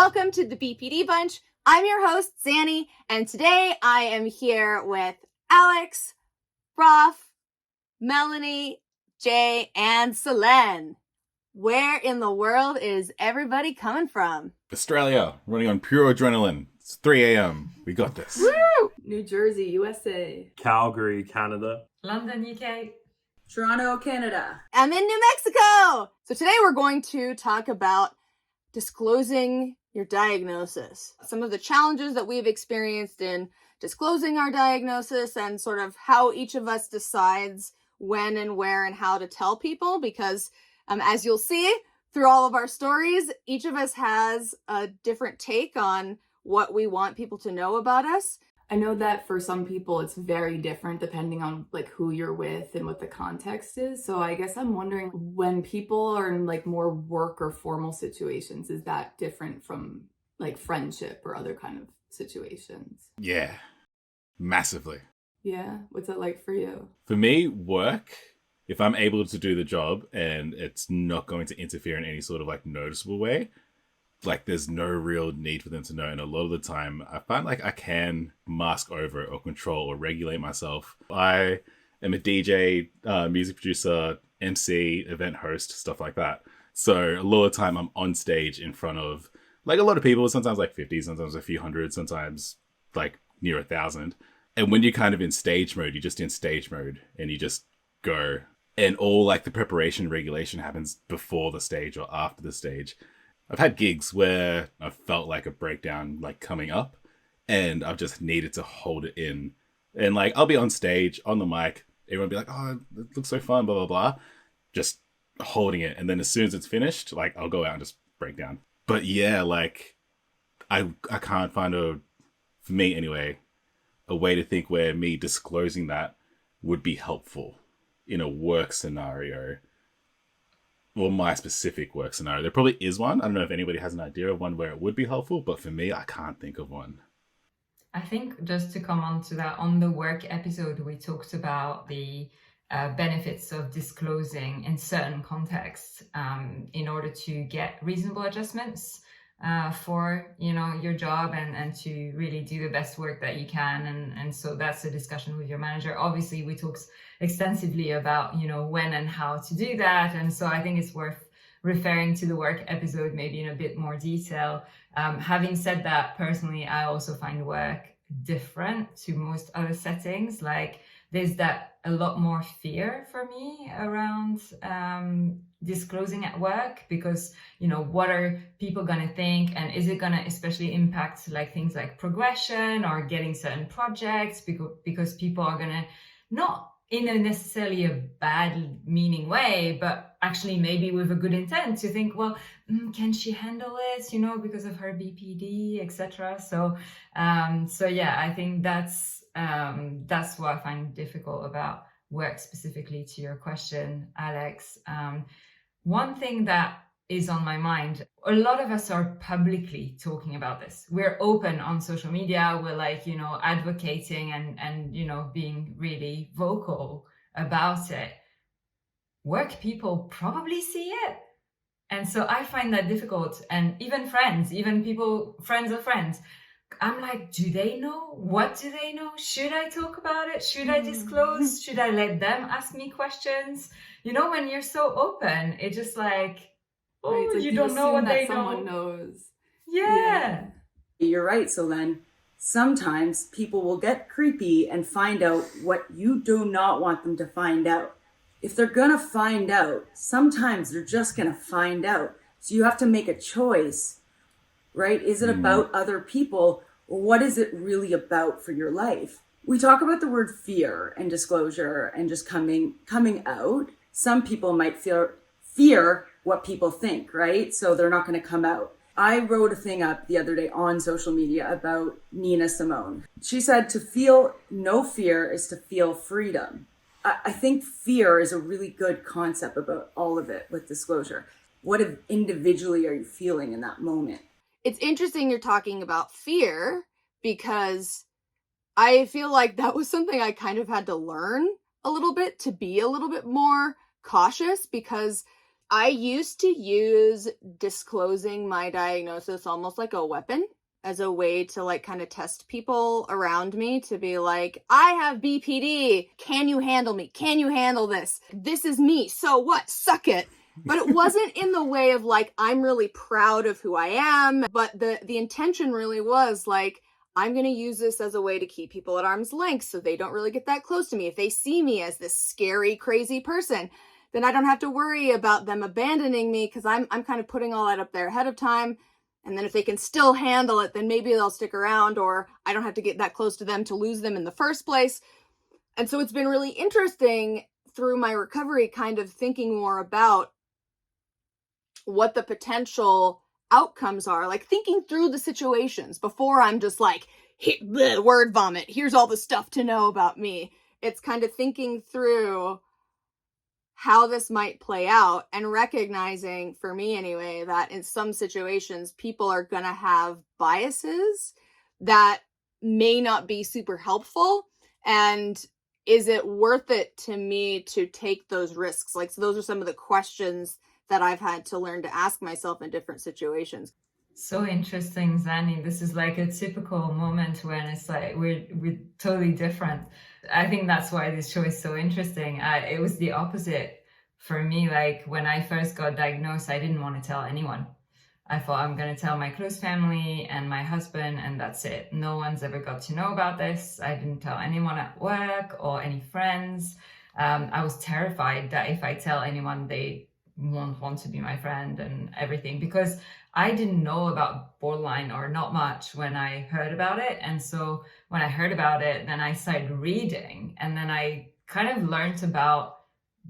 Welcome to the BPD Bunch. I'm your host, Xannie, and today I am here with Alex, Roth, Melanie, Jay, and Solène. Where in the world is everybody coming from? Australia, running on pure adrenaline. It's 3 a.m. We got this. Woo! New Jersey, USA. Calgary, Canada. London, UK. Toronto, Canada. I'm in New Mexico! So today we're going to talk about disclosing your diagnosis. Some of the challenges that we've experienced in disclosing our diagnosis and sort of how each of us decides when and where and how to tell people, because as you'll see through all of our stories, each of us has a different take on what we want people to know about us. I know that for some people it's very different depending on like who you're with and what the context is. So I guess I'm wondering, when people are in like more work or formal situations, is that different from like friendship or other kind of situations? Yeah, massively. Yeah, what's it like for you? For me, work, if I'm able to do the job and it's not going to interfere in any sort of like noticeable way, like there's no real need for them to know. And a lot of the time I find like I can mask over it or control or regulate myself. I am a DJ, music producer, MC, event host, stuff like that. So a lot of the time I'm on stage in front of like a lot of people, sometimes like 50, sometimes a few hundred, sometimes like near 1,000. And when you're kind of in stage mode, you're just in stage mode and you just go. And all like the preparation regulation happens before the stage or after the stage. I've had gigs where I felt like a breakdown like coming up and I've just needed to hold it in. And like I'll be on stage, on the mic, everyone will be like, oh, it looks so fun, blah, blah, blah. Just holding it. And then as soon as it's finished, like I'll go out and just break down. But yeah, like I can't find for me anyway, a way to think where me disclosing that would be helpful in a work scenario. Well, my specific work scenario. There probably is one. I don't know if anybody has an idea of one where it would be helpful, but for me, I can't think of one. I think just to come on to that, on the work episode, we talked about the benefits of disclosing in certain contexts in order to get reasonable adjustments for your job and to really do the best work that you can. And so that's a discussion with your manager. Obviously, we talked extensively about when and how to do that, and so I think it's worth referring to the work episode maybe in a bit more detail. Having said that, personally I also find work different to most other settings. Like there's that a lot more fear for me around disclosing at work, because what are people gonna think, and is it gonna especially impact like things like progression or getting certain projects, because people are gonna, not in a necessarily a bad meaning way, but actually maybe with a good intent to think, well, can she handle it, because of her BPD, etc. So yeah, I think that's what I find difficult about work, specifically to your question, Alex. One thing that is on my mind, a lot of us are publicly talking about this. We're open on social media. We're like, advocating and being really vocal about it. Work people probably see it. And so I find that difficult. And even friends, friends of friends, I'm like, do they know? What do they know? Should I talk about it? Should I disclose? Should I let them ask me questions? When you're so open, it's just like, oh, right, like you don't know what they know. Someone knows. Yeah. You're right, Solène. Sometimes people will get creepy and find out what you do not want them to find out. If they're gonna find out, sometimes they're just gonna find out. So you have to make a choice, right? Is it about other people, or what is it really about for your life? We talk about the word fear and disclosure and just coming out. Some people might fear what people think, right? So they're not going to come out. I wrote a thing up the other day on social media about Nina Simone. She said to feel no fear is to feel freedom. I think fear is a really good concept about all of it with disclosure. What individually are you feeling in that moment? It's interesting you're talking about fear, because I feel like that was something I kind of had to learn a little bit, to be a little bit more cautious, because I used to use disclosing my diagnosis almost like a weapon, as a way to like kind of test people around me, to be like, I have BPD. Can you handle me? Can you handle this? This is me. So what? Suck it. But it wasn't in the way of like, I'm really proud of who I am. But the intention really was like, I'm going to use this as a way to keep people at arm's length so they don't really get that close to me. If they see me as this scary, crazy person, then I don't have to worry about them abandoning me, because I'm kind of putting all that up there ahead of time. And then if they can still handle it, then maybe they'll stick around, or I don't have to get that close to them to lose them in the first place. And so it's been really interesting through my recovery, kind of thinking more about what the potential outcomes are, like thinking through the situations before I'm just like, word vomit, here's all the stuff to know about me. It's kind of thinking through how this might play out, and recognizing, for me anyway, that in some situations people are going to have biases that may not be super helpful. And is it worth it to me to take those risks? Like, so those are some of the questions that I've had to learn to ask myself in different situations. So interesting, Xannie. This is like a typical moment when it's like we're totally different. I think that's why this show is so interesting. It was the opposite for me. Like when I first got diagnosed, I didn't want to tell anyone. I thought, I'm going to tell my close family and my husband, and that's it. No one's ever got to know about this. I didn't tell anyone at work or any friends. I was terrified that if I tell anyone, they won't want to be my friend and everything, because I didn't know about borderline, or not much, when I heard about it. And so when I heard about it, then I started reading, and then I kind of learned about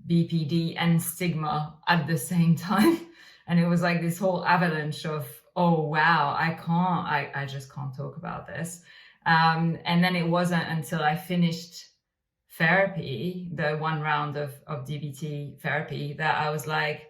BPD and stigma at the same time. And it was like this whole avalanche of, oh, wow, I just can't talk about this. And then it wasn't until I finished therapy, the one round of DBT therapy, that I was like,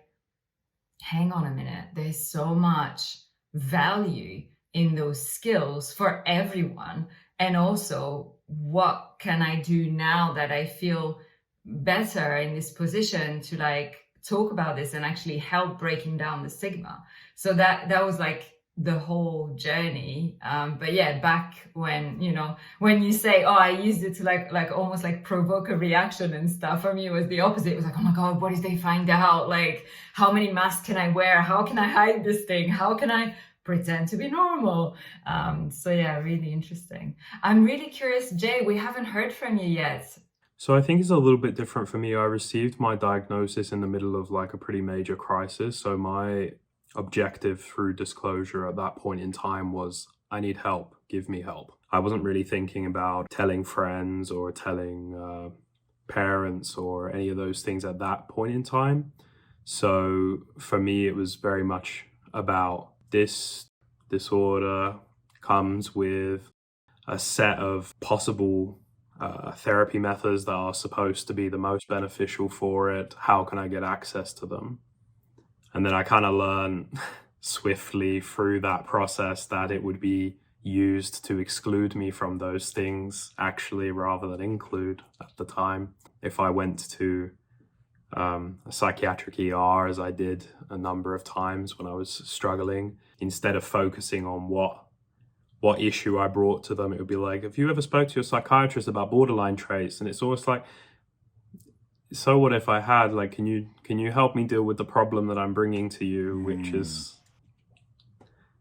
hang on a minute, there's so much value in those skills for everyone. And also, what can I do now that I feel better in this position to like talk about this and actually help breaking down the stigma? So that was like the whole journey. But yeah, back when, you know, when you say, oh, I used it to like almost like provoke a reaction and stuff, for me it was the opposite. It was like, oh my God, what if they find out? Like, how many masks can I wear? How can I hide this thing? How can I pretend to be normal? So yeah, really interesting. I'm really curious, Jay, we haven't heard from you yet. So I think it's a little bit different for me. I received my diagnosis in the middle of like a pretty major crisis. So my objective through disclosure at that point in time was, I need help, give me help. I wasn't really thinking about telling friends or telling parents or any of those things at that point in time. So for me, it was very much about this disorder comes with a set of possible therapy methods that are supposed to be the most beneficial for it. How can I get access to them? And then I kind of learned swiftly through that process that it would be used to exclude me from those things, actually, rather than include at the time. If I went to a psychiatric ER, as I did a number of times when I was struggling, instead of focusing on what issue I brought to them, it would be like, have you ever spoke to your psychiatrist about borderline traits? And it's almost like, so what if I had, like, can you help me deal with the problem that I'm bringing to you, which is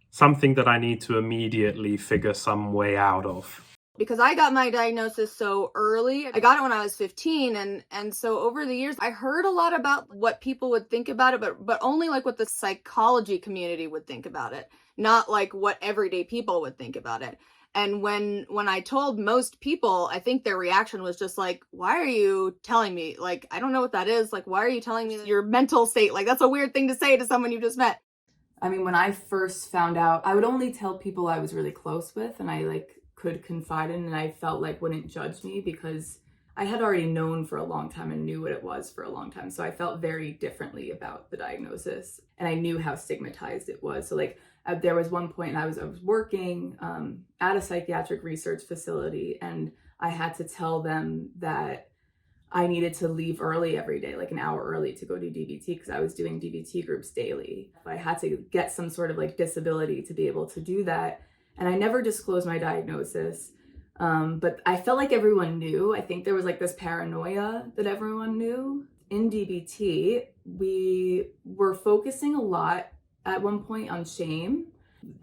something that I need to immediately figure some way out of. Because I got my diagnosis so early. I got it when I was 15, and so over the years I heard a lot about what people would think about it, but only like what the psychology community would think about it, not like what everyday people would think about it. And when I told most people, I think their reaction was just like, why are you telling me? Like, I don't know what that is. Like, why are you telling me your mental state? Like, that's a weird thing to say to someone you just met. I mean, when I first found out, I would only tell people I was really close with and I like could confide in, and I felt like wouldn't judge me, because I had already known for a long time and knew what it was for a long time. So I felt very differently about the diagnosis, and I knew how stigmatized it was. So like there was one point I was working at a psychiatric research facility, and I had to tell them that I needed to leave early every day, like an hour early to go do DBT because I was doing DBT groups daily. I had to get some sort of like disability to be able to do that. And I never disclosed my diagnosis. But I felt like everyone knew. I think there was like this paranoia that everyone knew. In DBT, we were focusing a lot at one point on shame.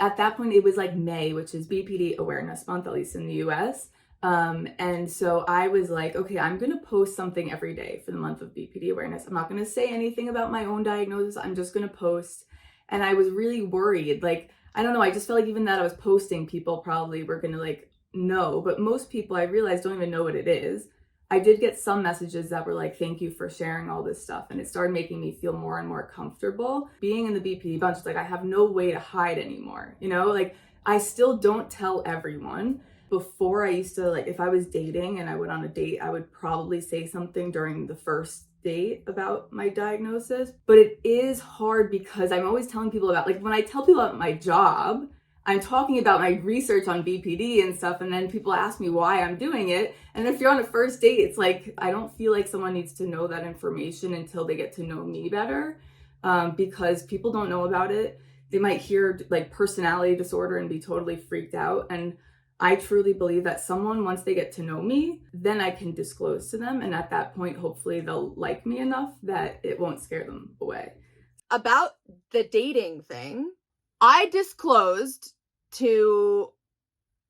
At that point, it was like May, which is BPD Awareness Month, at least in the US. And so I was like, okay, I'm going to post something every day for the month of BPD awareness. I'm not going to say anything about my own diagnosis. I'm just going to post. And I was really worried. Like, I don't know. I just felt like even that I was posting, people probably were going to like know, but most people I realized don't even know what it is. I did get some messages that were like, thank you for sharing all this stuff. And it started making me feel more and more comfortable being in the BPD bunch. It's like, I have no way to hide anymore. You know, like I still don't tell everyone. Before I used to, like, if I was dating and I went on a date, I would probably say something during the first date about my diagnosis. But it is hard because I'm always telling people about, like, when I tell people about my job, I'm talking about my research on BPD and stuff. And then people ask me why I'm doing it. And if you're on a first date, it's like, I don't feel like someone needs to know that information until they get to know me better, because people don't know about it. They might hear like personality disorder and be totally freaked out. And I truly believe that someone, once they get to know me, then I can disclose to them. And at that point, hopefully they'll like me enough that it won't scare them away. About the dating thing, I disclosed to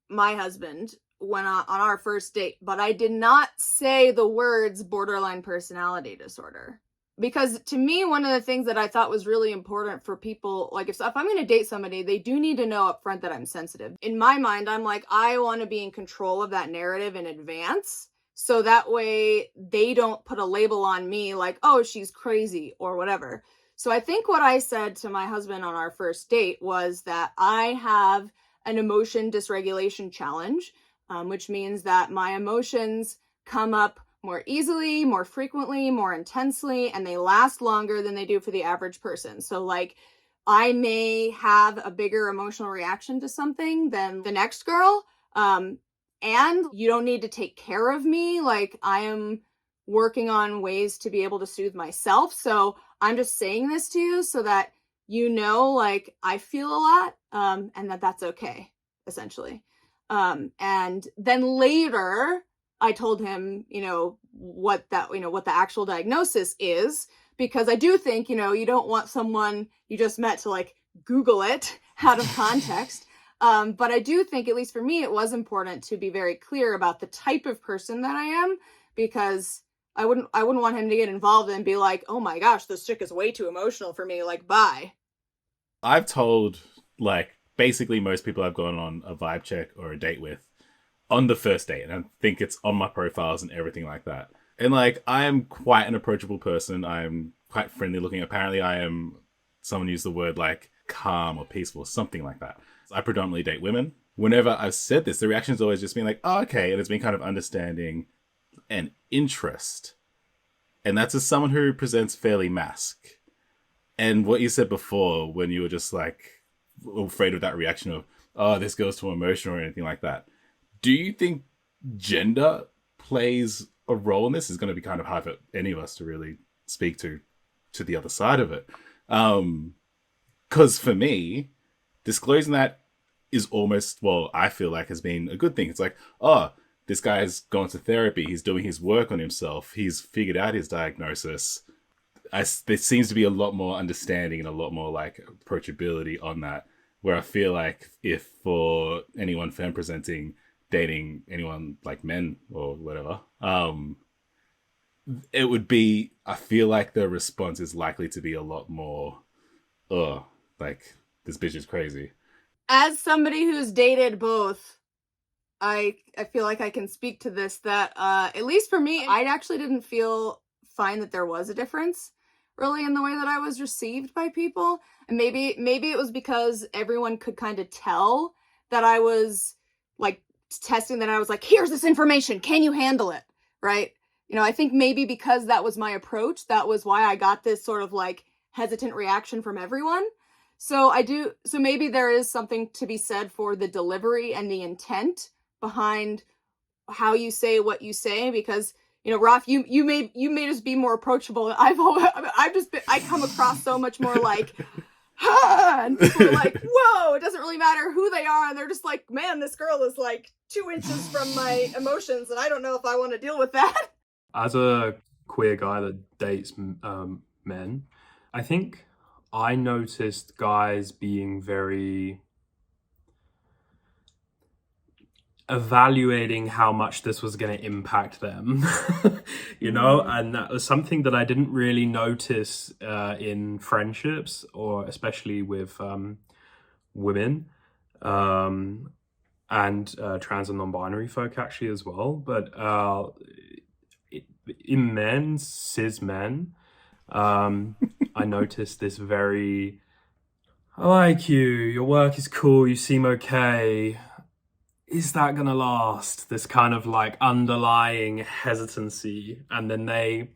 my husband when on our first date, but I did not say the words borderline personality disorder. Because to me, one of the things that I thought was really important for people, like if I'm going to date somebody, they do need to know up front that I'm sensitive. In my mind, I'm like, I want to be in control of that narrative in advance. So that way they don't put a label on me like, oh, she's crazy or whatever. So I think what I said to my husband on our first date was that I have an emotion dysregulation challenge, which means that my emotions come up more easily, more frequently, more intensely, and they last longer than they do for the average person. So like I may have a bigger emotional reaction to something than the next girl. And you don't need to take care of me. Like I am working on ways to be able to soothe myself. So I'm just saying this to you so that you know, like I feel a lot, and that's okay, essentially. And then later I told him, what the actual diagnosis is, because I do think, you don't want someone you just met to like Google it out of context. But I do think, at least for me, it was important to be very clear about the type of person that I am, because I wouldn't want him to get involved and be like, oh my gosh, this chick is way too emotional for me. Like, bye. I've told like basically most people I've gone on a vibe check or a date with on the first date, and I think it's on my profiles and everything like that. And like, I am quite an approachable person. I'm quite friendly looking. Apparently I am, someone used the word like calm or peaceful, something like that. I predominantly date women. Whenever I've said this, the reaction's always just been like, oh, okay. And it's been kind of understanding and interest. And that's as someone who presents fairly mask. And what you said before, when you were just like afraid of that reaction of, oh, this girl's too emotional or anything like that. Do you think gender plays a role in this? Is going to be kind of hard for any of us to really speak to the other side of it. Because for me, disclosing that is almost, well, I feel like has been a good thing. It's like, oh, this guy's gone to therapy. He's doing his work on himself. He's figured out his diagnosis. There seems to be a lot more understanding and a lot more like approachability on that, where I feel like if for anyone femme presenting, dating anyone like men or whatever, it would be, I feel like the response is likely to be a lot more, like, this bitch is crazy. As somebody who's dated both, I feel like I can speak to this, that at least for me, I actually didn't find that there was a difference really in the way that I was received by people. And maybe it was because everyone could kind of tell that I was like testing, that I was like, here's this information, can you handle it? Right? I think maybe because that was my approach, that was why I got this sort of like hesitant reaction from everyone. So maybe there is something to be said for the delivery and the intent behind how you say what you say, because you know, Raf, you made us be more approachable. I come across so much more like, and people are like, whoa, it doesn't really matter who they are, and they're just like, man, this girl is like 2 inches from my emotions, and I don't know if I want to deal with that. As a queer guy that dates men, I think I noticed guys being very evaluating how much this was going to impact them, you know, and that was something that I didn't really notice in friendships, or especially with women and trans and non-binary folk actually as well. But in men, cis men, I noticed this very, I like you, your work is cool, you seem okay, is that gonna last? This kind of like underlying hesitancy. And then they,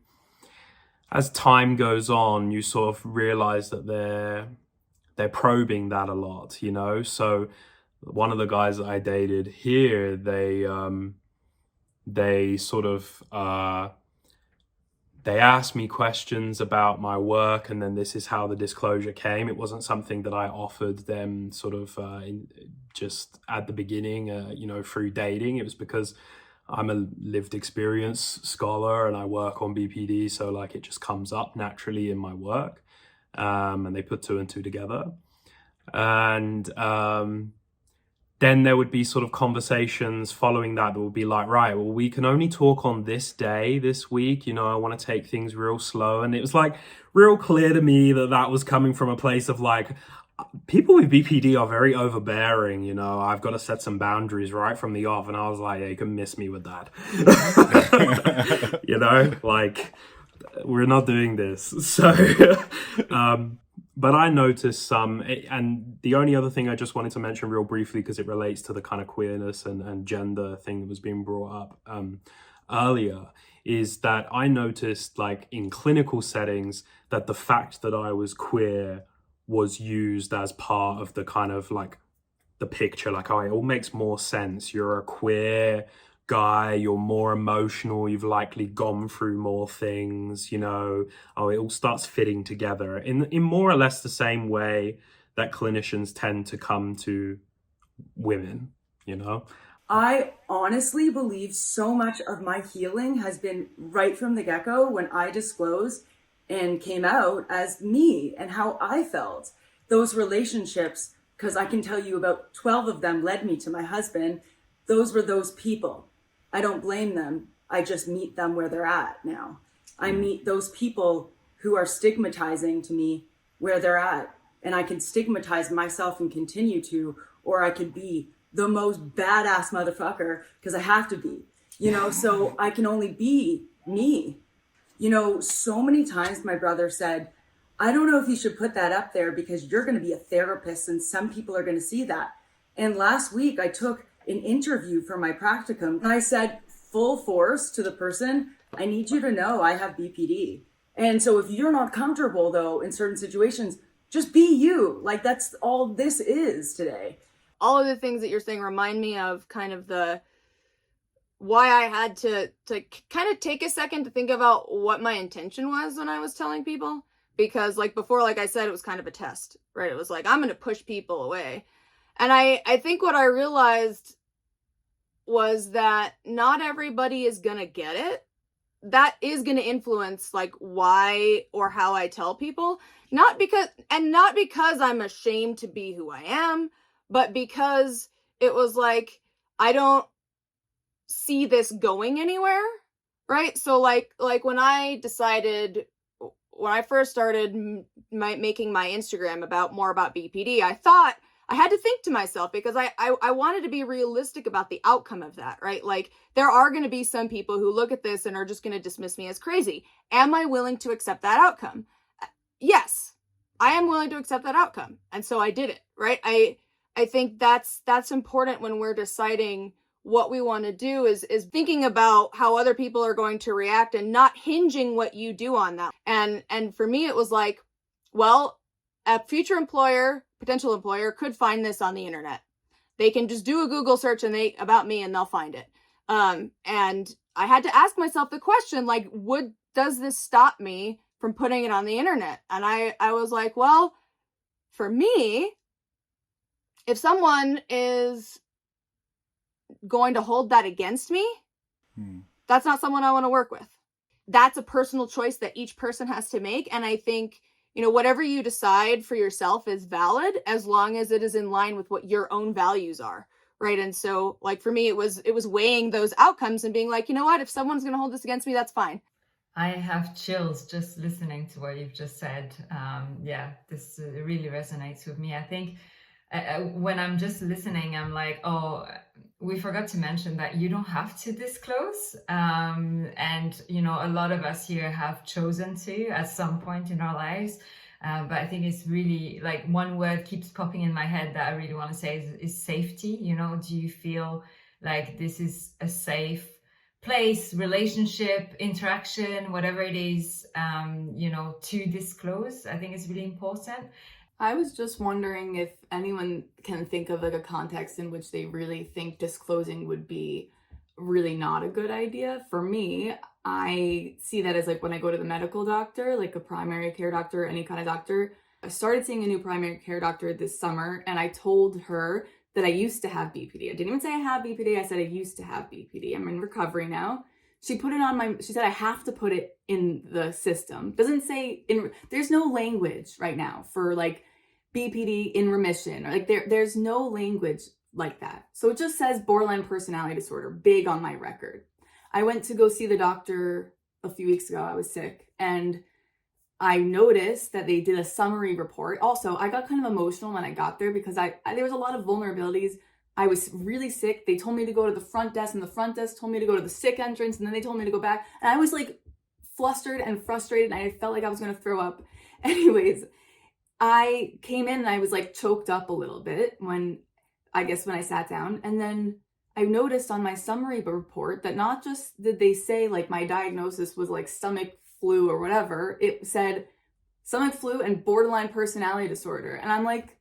as time goes on, you sort of realize that they're probing that a lot, you know? So one of the guys that I dated here, they sort of, they asked me questions about my work, and then this is how the disclosure came. It wasn't something that I offered them sort of just at the beginning, you know, through dating. It was because I'm a lived experience scholar and I work on BPD, so like it just comes up naturally in my work, and they put 2 and 2 together. And then there would be sort of conversations following that would be like, right, well, we can only talk on this day, this week, you know, I want to take things real slow. And it was like real clear to me that that was coming from a place of like, people with BPD are very overbearing, you know, I've got to set some boundaries right from the off. And I was like, yeah, you can miss me with that. You know, like, we're not doing this. So, but I noticed some, and the only other thing I just wanted to mention real briefly, because it relates to the kind of queerness and gender thing that was being brought up earlier, is that I noticed like in clinical settings that the fact that I was queer was used as part of the kind of like the picture, like, oh, it all makes more sense. You're a queer guy, you're more emotional, you've likely gone through more things, you know, oh, it all starts fitting together in more or less the same way that clinicians tend to come to women, you know. I honestly believe so much of my healing has been right from the get-go when I disclosed and came out as me and how I felt. Those relationships, because I can tell you about 12 of them led me to my husband. Those were those people. I don't blame them. I just meet them where they're at now. I meet those people who are stigmatizing to me where they're at. And I can stigmatize myself and continue to, or I could be the most badass motherfucker because I have to be, you know, so I can only be me. You know, so many times my brother said, I don't know if you should put that up there because you're going to be a therapist and some people are going to see that. And last week I took an interview for my practicum and I said full force to the person, I need you to know I have BPD. And so if you're not comfortable though in certain situations, just be you. Like that's all this is today. All of the things that you're saying remind me of kind of the why I had to kind of take a second to think about what my intention was when I was telling people. Because like before, like I said, it was kind of a test, right? It was like, I'm going to push people away. And I think what I realized was that not everybody is going to get it. That is going to influence like why or how I tell people. Not because I'm ashamed to be who I am, but because it was like, I don't see this going anywhere, right? So like when I decided, when I first started making my Instagram more about BPD, I thought I had to think to myself because I wanted to be realistic about the outcome of that, right? Like there are going to be some people who look at this and are just going to dismiss me as crazy. Am I willing to accept that outcome? Yes, I am willing to accept that outcome. And so I did it, right? I think that's important when we're deciding what we want to do is thinking about how other people are going to react and not hinging what you do on that. And for me, it was like, well, a future potential employer could find this on the internet. They can just do a Google search about me and they'll find it. And I had to ask myself the question, like, does this stop me from putting it on the internet? And I was like, well, for me, if someone is going to hold that against me, that's not someone I want to work with. That's a personal choice that each person has to make. And I think, whatever you decide for yourself is valid as long as it is in line with what your own values are. Right. And so, like, for me, it was weighing those outcomes and being like, you know what, if someone's going to hold this against me, that's fine. I have chills just listening to what you've just said. This really resonates with me. I think when I'm just listening, I'm like, oh, we forgot to mention that you don't have to disclose. And, a lot of us here have chosen to at some point in our lives. But I think it's really, like, one word keeps popping in my head that I really want to say is safety. Do you feel like this is a safe place, relationship, interaction, whatever it is, to disclose? I think it's really important. I was just wondering if anyone can think of like a context in which they really think disclosing would be really not a good idea. For me, I see that as like when I go to the medical doctor, like a primary care doctor, any kind of doctor. I started seeing a new primary care doctor this summer, and I told her that I used to have BPD. I didn't even say I have BPD. I said I used to have BPD. I'm in recovery now. She put it on she said I have to put it in the system. Doesn't say there's no language right now for like BPD in remission, or like there's no language like that. So it just says borderline personality disorder, big on my record. I went to go see the doctor a few weeks ago. I was sick, and I noticed that they did a summary report. Also, I got kind of emotional when I got there because there was a lot of vulnerabilities. I was really sick. They told me to go to the front desk, and the front desk told me to go to the sick entrance, and then they told me to go back. And I was like flustered and frustrated, and I felt like I was going to throw up. Anyways, I came in and I was like choked up a little bit when I sat down. And then I noticed on my summary report that not just did they say like my diagnosis was like stomach flu or whatever, it said stomach flu and borderline personality disorder. And I'm like,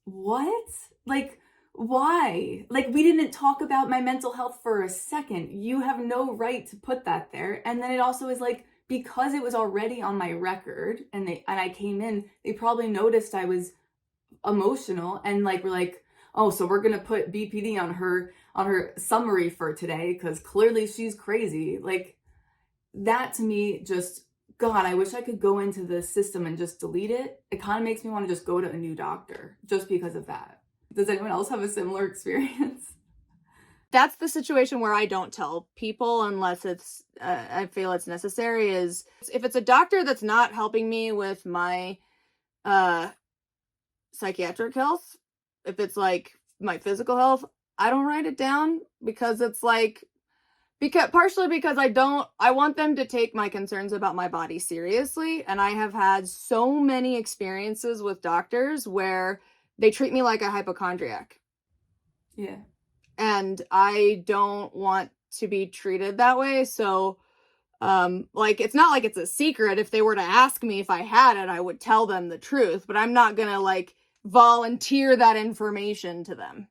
what? Like, why? Like, we didn't talk about my mental health for a second. You have no right to put that there. And then it also is like, because it was already on my record and I came in, they probably noticed I was emotional and like were like, oh, so we're gonna put BPD on her summary for today because clearly she's crazy. Like, that to me, just, God, I wish I could go into the system and just delete it. It kind of makes me want to just go to a new doctor just because of that. Does anyone else have a similar experience? That's the situation where I don't tell people unless it's I feel it's necessary. Is if it's a doctor that's not helping me with my psychiatric health, if it's like my physical health, I don't write it down because it's like, partially because I want them to take my concerns about my body seriously. And I have had so many experiences with doctors where they treat me like a hypochondriac. Yeah. And I don't want to be treated that way. So, like, it's not like it's a secret. If they were to ask me if I had it, I would tell them the truth, but I'm not going to like volunteer that information to them.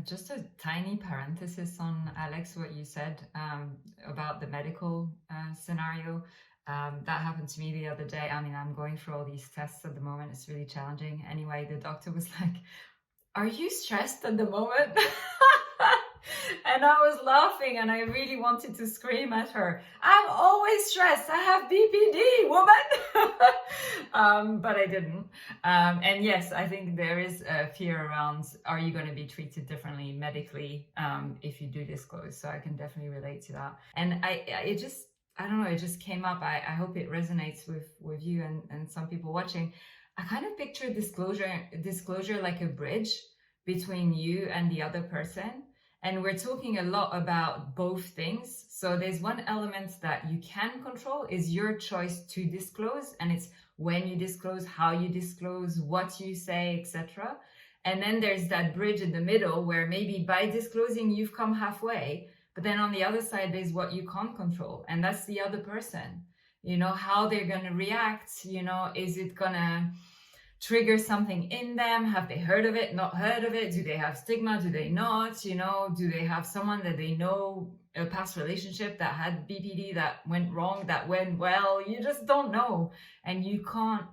Just a tiny parenthesis on Alex, what you said about the medical scenario. That happened to me the other day. I mean, I'm going through all these tests at the moment. It's really challenging. Anyway, the doctor was like, "Are you stressed at the moment?" And I was laughing and I really wanted to scream at her. I'm always stressed. I have BPD, woman. But I didn't. And yes, I think there is a fear around, are you going to be treated differently medically if you do disclose? So I can definitely relate to that. And it just came up. I hope it resonates with you and some people watching. I kind of picture disclosure like a bridge between you and the other person. And we're talking a lot about both things. So there's one element that you can control is your choice to disclose. And it's when you disclose, how you disclose, what you say, etc. And then there's that bridge in the middle where maybe by disclosing, you've come halfway. But then on the other side, there's what you can't control. And that's the other person, how they're going to react. Is it going to trigger something in them? Have they heard of it, not heard of it? Do they have stigma? Do they not? You know, do they have someone that they know, a past relationship that had BPD that went wrong, that went well? You just don't know, and you can't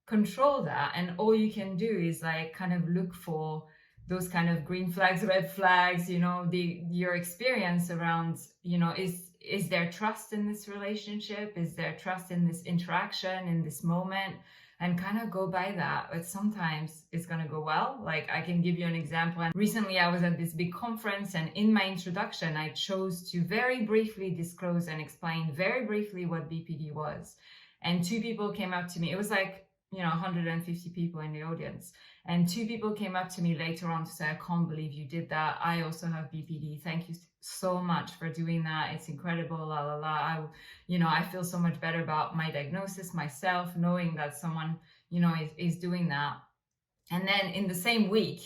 control that. And all you can do is like kind of look for those kind of green flags, red flags, you know, your experience around, you know, is there trust in this relationship? Is there trust in this interaction, in this moment? And kind of go by that. But sometimes it's going to go well. Like, I can give you an example. And recently I was at this big conference, and in my introduction, I chose to very briefly disclose and explain very briefly what BPD was. And 2 people came up to me. It was like, you know, 150 people in the audience. And 2 people came up to me later on to say, I can't believe you did that. I also have BPD. Thank you so much for doing that. It's incredible. La, la, la. I feel so much better about my diagnosis myself, knowing that someone, you know, is doing that. And then in the same week,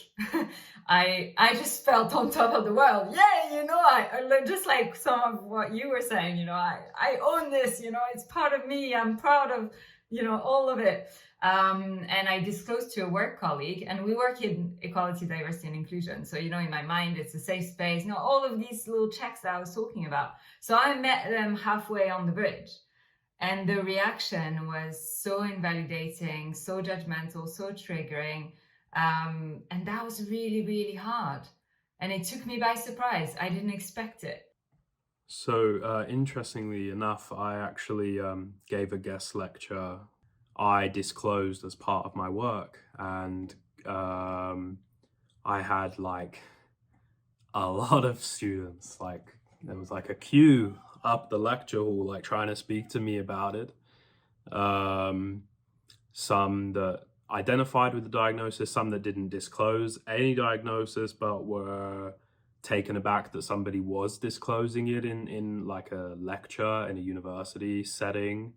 I just felt on top of the world. Yeah, you know, I just like some of what you were saying, you know, I own this, you know, it's part of me. I'm proud of, you know, all of it. And I disclosed to a work colleague, and we work in equality, diversity, and inclusion. So, you know, in my mind, it's a safe space, you know, all of these little checks that I was talking about. So I met them halfway on the bridge, and the reaction was so invalidating, so judgmental, so triggering. And that was really, really hard. And it took me by surprise. I didn't expect it. So interestingly enough, I actually gave a guest lecture I disclosed as part of my work, and I had like a lot of students, like there was like a queue up the lecture hall, like trying to speak to me about it. Some that identified with the diagnosis, some that didn't disclose any diagnosis, but were taken aback that somebody was disclosing it in like a lecture in a university setting.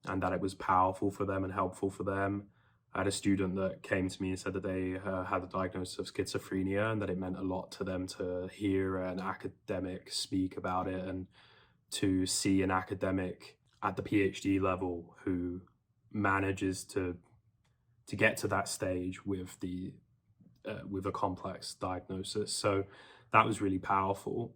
And that it was powerful for them and helpful for them. I had a student that came to me and said that they had a diagnosis of schizophrenia, and that it meant a lot to them to hear an academic speak about it, and to see an academic at the PhD level who manages to get to that stage with a complex diagnosis. So that was really powerful.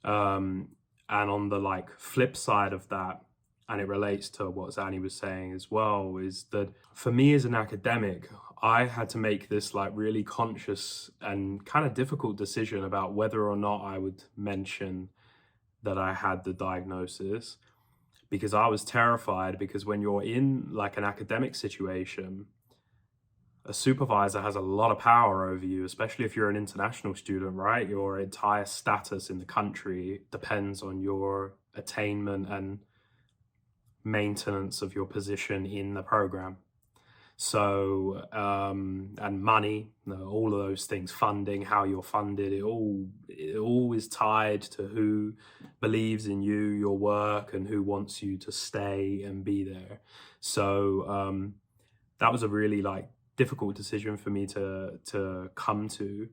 And on the like flip side of that, and it relates to what Xannie was saying as well, is that for me as an academic, I had to make this like really conscious and kind of difficult decision about whether or not I would mention that I had the diagnosis, because I was terrified, because when you're in like an academic situation, a supervisor has a lot of power over you, especially if you're an international student, right? Your entire status in the country depends on your attainment and maintenance of your position in the program. So and money, all of those things, funding, how you're funded, it all is tied to who believes in you, your work, and who wants you to stay and be there. So that was a really like difficult decision for me to come to.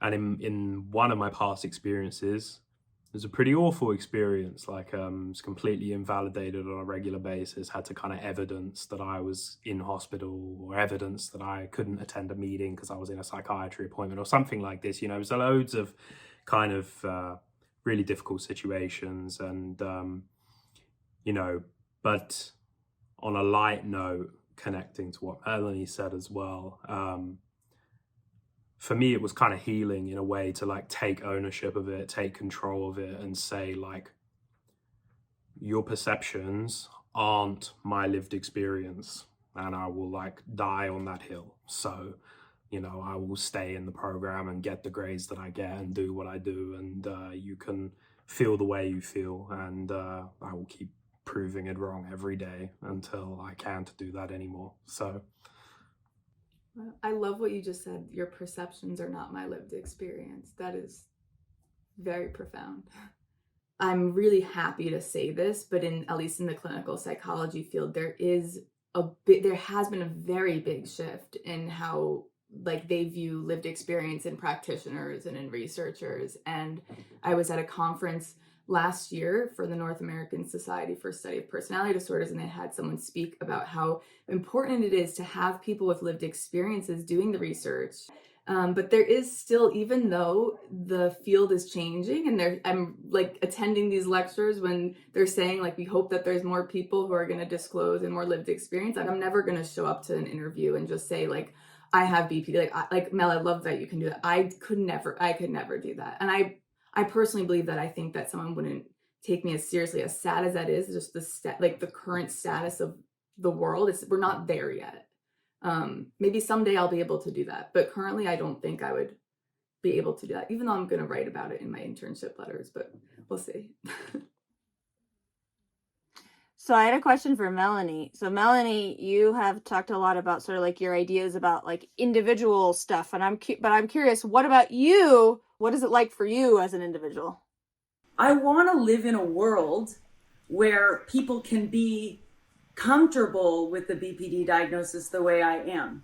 And in one of my past experiences, it was a pretty awful experience. Like was completely invalidated on a regular basis, had to kind of evidence that I was in hospital, or evidence that I couldn't attend a meeting because I was in a psychiatry appointment or something like this. You know, so loads of kind of really difficult situations. And, you know, but on a light note, connecting to what Melanie said as well, for me, it was kind of healing in a way to like take ownership of it, take control of it, and say like, your perceptions aren't my lived experience, and I will like die on that hill. So, you know, I will stay in the program and get the grades that I get and do what I do. And you can feel the way you feel, and I will keep proving it wrong every day until I can't do that anymore. So I love what you just said. Your perceptions are not my lived experience. That is very profound. I'm really happy to say this, but at least in the clinical psychology field, there has been a very big shift in how like they view lived experience in practitioners and in researchers. And I was at a conference last year for the North American Society for Study of Personality Disorders, and they had someone speak about how important it is to have people with lived experiences doing the research. But there is still, even though the field is changing, and I'm like attending these lectures when they're saying like, we hope that there's more people who are going to disclose and more lived experience. Like, I'm never going to show up to an interview and just say like, I have BPD. Like Mel, I love that you can do that. I could never do that. And I personally believe that I think that someone wouldn't take me as seriously, as sad as that is, just the current status of the world. We're not there yet. Maybe someday I'll be able to do that, but currently I don't think I would be able to do that, even though I'm going to write about it in my internship letters, but we'll see. So I had a question for Melanie. So Melanie, you have talked a lot about sort of like your ideas about like individual stuff, and I'm curious, what about you? What is it like for you as an individual? I want to live in a world where people can be comfortable with the BPD diagnosis the way I am.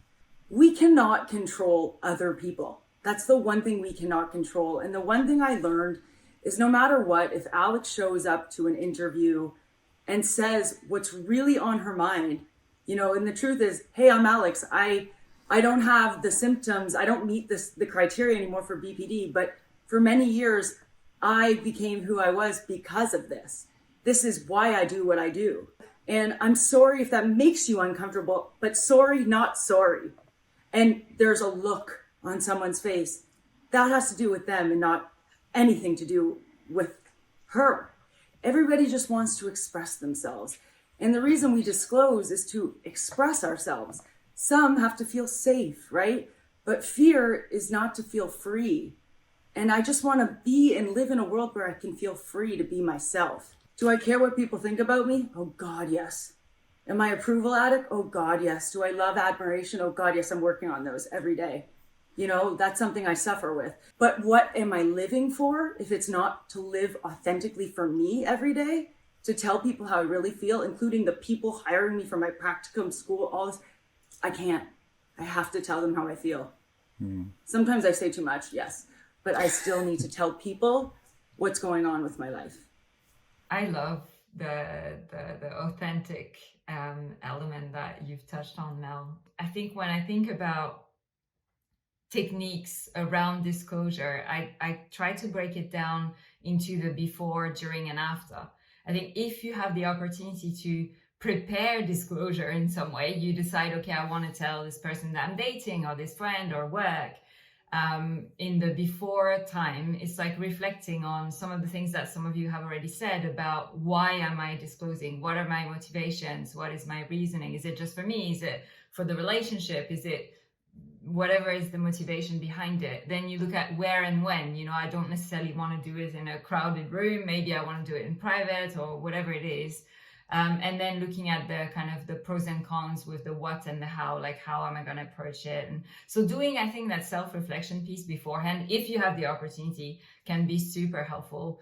We cannot control other people. That's the one thing we cannot control. And the one thing I learned is no matter what, if Alex shows up to an interview and says what's really on her mind, and the truth is, hey, I'm Alex. I don't have the symptoms. I don't meet the criteria anymore for BPD, but for many years, I became who I was because of this. This is why I do what I do. And I'm sorry if that makes you uncomfortable, but sorry, not sorry. And there's a look on someone's face that has to do with them and not anything to do with her. Everybody just wants to express themselves. And the reason we disclose is to express ourselves. Some have to feel safe, right? But fear is not to feel free. And I just want to be and live in a world where I can feel free to be myself. Do I care what people think about me? Oh God, yes. Am I approval addict? Oh God, yes. Do I love admiration? Oh God, yes. I'm working on those every day. That's something I suffer with. But what am I living for if it's not to live authentically for me every day? To tell people how I really feel, including the people hiring me for my practicum school, all this. I can't. I have to tell them how I feel. Sometimes I say too much, yes. But I still need to tell people what's going on with my life. I love the authentic element that you've touched on, Mel. I think when I think about techniques around disclosure, I try to break it down into the before, during, and after. I think if you have the opportunity to prepare disclosure in some way, you decide, okay, I want to tell this person that I'm dating or this friend or work. In the before time, it's like reflecting on some of the things that some of you have already said about why am I disclosing? What are my motivations? What is my reasoning? Is it just for me? Is it for the relationship? Is it whatever is the motivation behind it? Then you look at where and when. I don't necessarily want to do it in a crowded room. Maybe I want to do it in private or whatever it is. And then looking at the kind of the pros and cons with the what and the how, like how am I going to approach it? And so doing, I think, that self-reflection piece beforehand, if you have the opportunity, can be super helpful.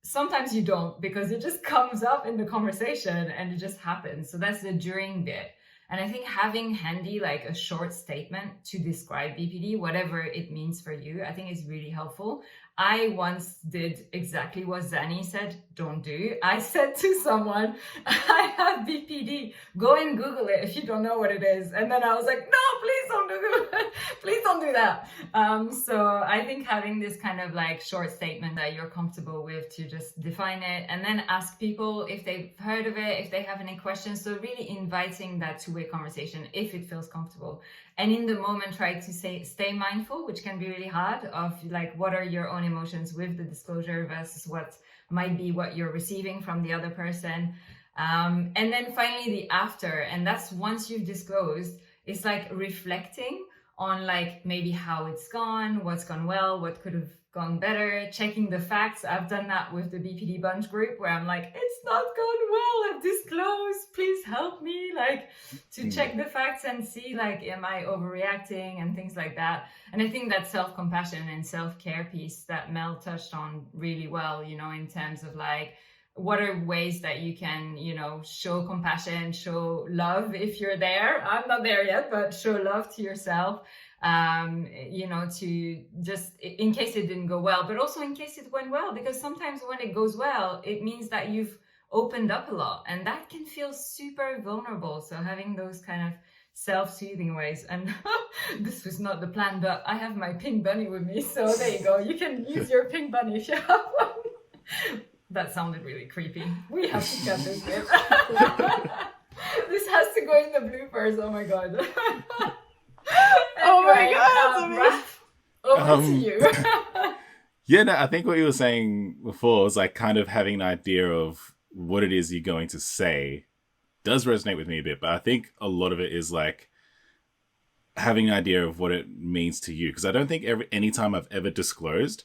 Sometimes you don't, because it just comes up in the conversation and it just happens. So that's the during bit. And I think having handy like a short statement to describe BPD, whatever it means for you, I think is really helpful. I once did exactly what Xannie said, don't do. I said to someone, I have BPD. Go and Google it if you don't know what it is. And then I was like, no, please don't Google it. Please don't do that. So I think having this kind of like short statement that you're comfortable with to just define it and then ask people if they've heard of it, if they have any questions. So really inviting that two-way conversation if it feels comfortable. And in the moment, try to stay mindful, which can be really hard, of like, what are your own emotions with the disclosure versus what might be what you're receiving from the other person. And then finally the after, and that's once you've disclosed, it's like reflecting on like maybe how it's gone, what's gone well, what could have gone better, checking the facts. I've done that with the BPD bunch group where I'm like, it's not gone well, I've disclosed, please help me, like to check the facts and see like, am I overreacting and things like that. And I think that self-compassion and self-care piece that Mel touched on really well, in terms of like, what are ways that you can, show compassion, show love if you're there. I'm not there yet, but show love to yourself. to just in case it didn't go well, but also in case it went well, because sometimes when it goes well, it means that you've opened up a lot, and that can feel super vulnerable. So having those kind of self-soothing ways, and this was not the plan, but I have my pink bunny with me, so there you go. You can use your pink bunny if you have one. That sounded really creepy. We have to cut this bit. This has to go in the bloopers. Oh my god. Oh my god, Raph, over to you. Yeah, no, I think what you were saying before was like kind of having an idea of what it is you're going to say does resonate with me a bit, but I think a lot of it is like having an idea of what it means to you, because I don't think any time I've ever disclosed,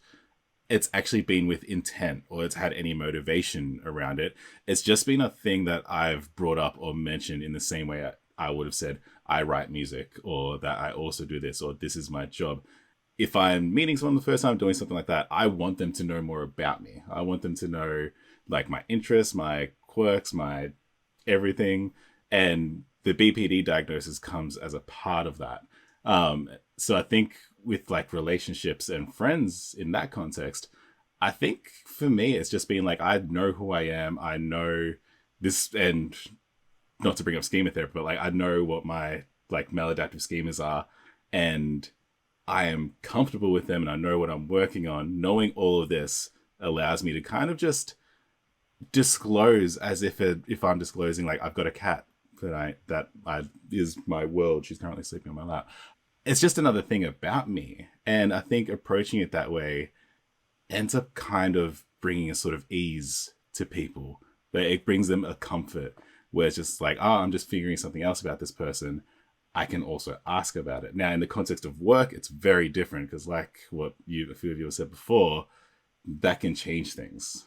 it's actually been with intent or it's had any motivation around it. It's just been a thing that I've brought up or mentioned in the same way I would have said I write music, or that I also do this, or this is my job. If I'm meeting someone the first time doing something like that, I want them to know more about me. I want them to know like my interests, my quirks, my everything. And the BPD diagnosis comes as a part of that. So I think with like relationships and friends in that context, I think for me, it's just been like, I know who I am. I know this, and not to bring up schema therapy, but like, I know what my like maladaptive schemas are, and I am comfortable with them, and I know what I'm working on. Knowing all of this allows me to kind of just disclose as if I'm disclosing, like, I've got a cat that is my world. She's currently sleeping on my lap. It's just another thing about me. And I think approaching it that way ends up kind of bringing a sort of ease to people. It brings them a comfort where it's just like, I'm just figuring something else about this person. I can also ask about it. Now, in the context of work, it's very different, because like what a few of you have said before, that can change things.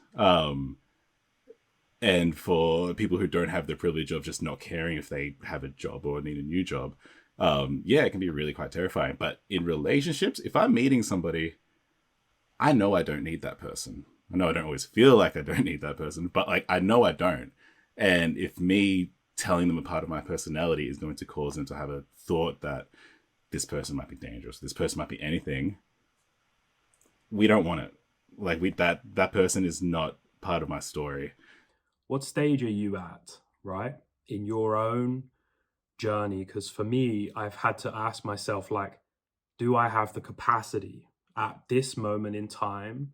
And for people who don't have the privilege of just not caring if they have a job or need a new job, it can be really quite terrifying. But in relationships, if I'm meeting somebody, I know I don't need that person. I know I don't always feel like I don't need that person, but like, I know I don't. And if me telling them a part of my personality is going to cause them to have a thought that this person might be dangerous, this person might be anything, we don't want it. Like, that person is not part of my story. What stage are you at, right, in your own journey? Because for me, I've had to ask myself, like, do I have the capacity at this moment in time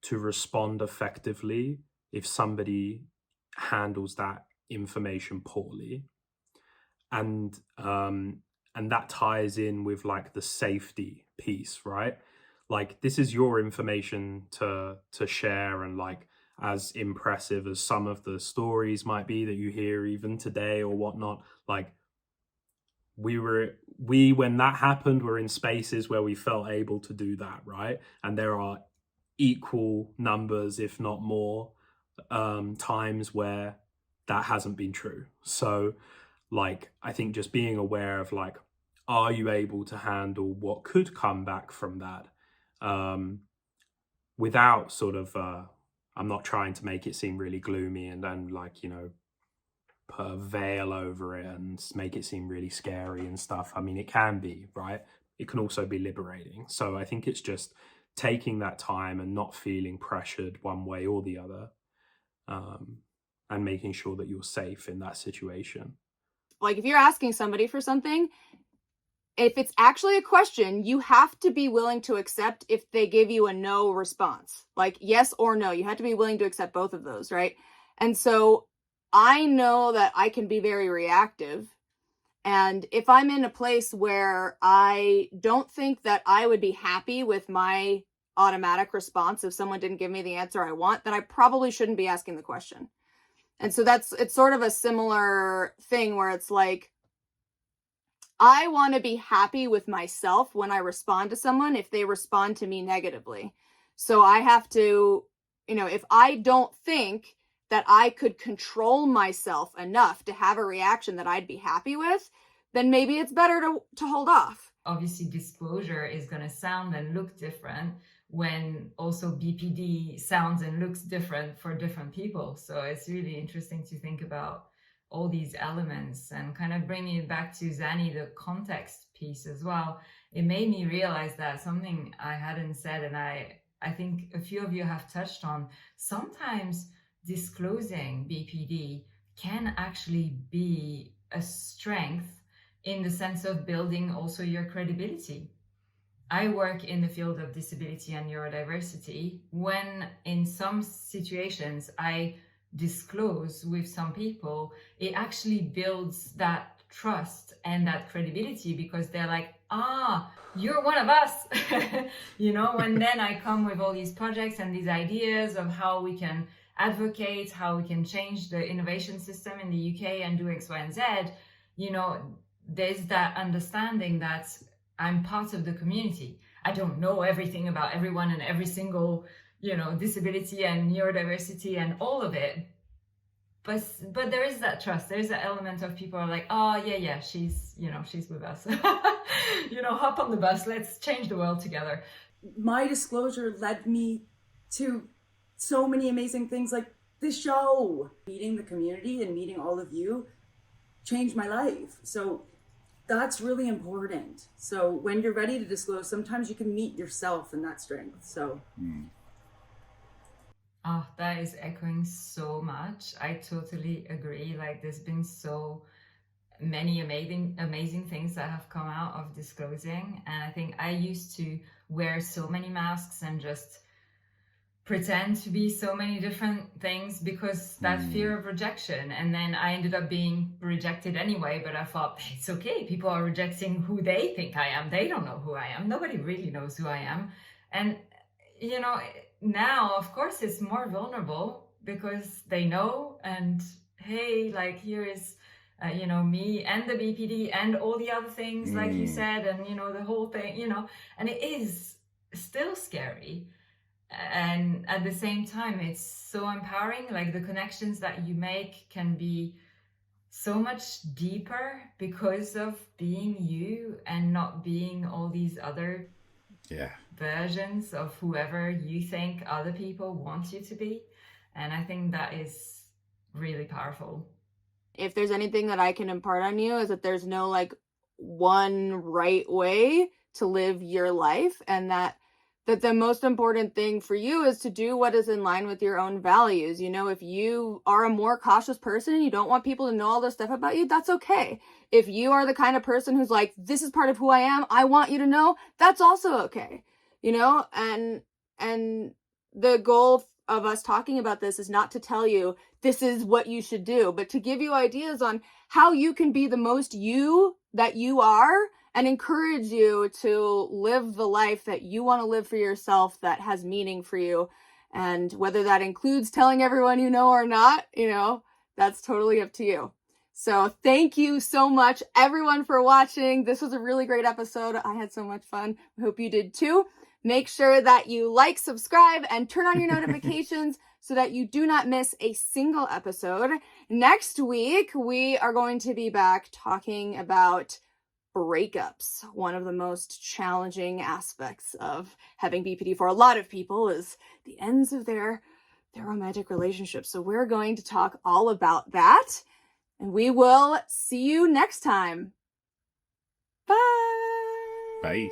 to respond effectively if somebody handles that information poorly? And that ties in with like the safety piece, right? Like, this is your information to share, and like, as impressive as some of the stories might be that you hear even today or whatnot, like, we when that happened, we're in spaces where we felt able to do that, right? And there are equal numbers, if not more, times where that hasn't been true. So like, I think just being aware of like, are you able to handle what could come back from that, without sort of I'm not trying to make it seem really gloomy and then like, put a veil over it and make it seem really scary and stuff. I mean, it can be, right? It can also be liberating. So I think it's just taking that time and not feeling pressured one way or the other, and making sure that you're safe in that situation. Like, if you're asking somebody for something, if it's actually a question, you have to be willing to accept if they give you a no response, like yes or no. You have to be willing to accept both of those, right? And so I know that I can be very reactive. And if I'm in a place where I don't think that I would be happy with my automatic response if someone didn't give me the answer I want, then I probably shouldn't be asking the question. And so it's sort of a similar thing where it's like, I want to be happy with myself when I respond to someone if they respond to me negatively. So I have to, if I don't think that I could control myself enough to have a reaction that I'd be happy with, then maybe it's better to hold off. Obviously, disclosure is going to sound and look different when also BPD sounds and looks different for different people. So it's really interesting to think about all these elements and kind of bringing it back to Xannie, the context piece as well. it made me realize that something I hadn't said, and I think a few of you have touched on, sometimes disclosing BPD can actually be a strength in the sense of building also your credibility. I work in the field of disability and neurodiversity. When in some situations I disclose with some people, it actually builds that trust and that credibility, because they're like, you're one of us. And then I come with all these projects and these ideas of how we can advocate, how we can change the innovation system in the UK and do X, Y, and Z. There's that understanding that I'm part of the community. I don't know everything about everyone and every single, disability and neurodiversity and all of it. But there is that trust. There's that element of people are like, yeah, she's with us. Hop on the bus. Let's change the world together. My disclosure led me to so many amazing things, like this show. Meeting the community and meeting all of you changed my life. So that's really important. So when you're ready to disclose, sometimes you can meet yourself in that strength. So. Oh, that is echoing so much. I totally agree. Like, there's been so many amazing things that have come out of disclosing. And I think I used to wear so many masks and just pretend to be so many different things because that fear of rejection. And then I ended up being rejected anyway, but I thought, it's okay. People are rejecting who they think I am. They don't know who I am. Nobody really knows who I am. And, now, of course, it's more vulnerable because they know, and hey, like, here is, me and the BPD and all the other things, like you said, and, the whole thing, and it is still scary. And at the same time, it's so empowering. Like, the connections that you make can be so much deeper because of being you and not being all these other versions of whoever you think other people want you to be. And I think that is really powerful. If there's anything that I can impart on you, is that there's no one right way to live your life, and that the most important thing for you is to do what is in line with your own values. If you are a more cautious person and you don't want people to know all this stuff about you, that's okay. If you are the kind of person who's like, this is part of who I am, I want you to know, that's also okay. And the goal of us talking about this is not to tell you this is what you should do, but to give you ideas on how you can be the most you that you are, and encourage you to live the life that you want to live for yourself, that has meaning for you. And whether that includes telling everyone you know or not, that's totally up to you. So thank you so much, everyone, for watching. This was a really great episode. I had so much fun. I hope you did too. Make sure that you like, subscribe, and turn on your notifications so that you do not miss a single episode. Next week, we are going to be back talking about breakups. One of the most challenging aspects of having BPD for a lot of people is the ends of their romantic relationships. So we're going to talk all about that, and we will see you next time. Bye. Bye.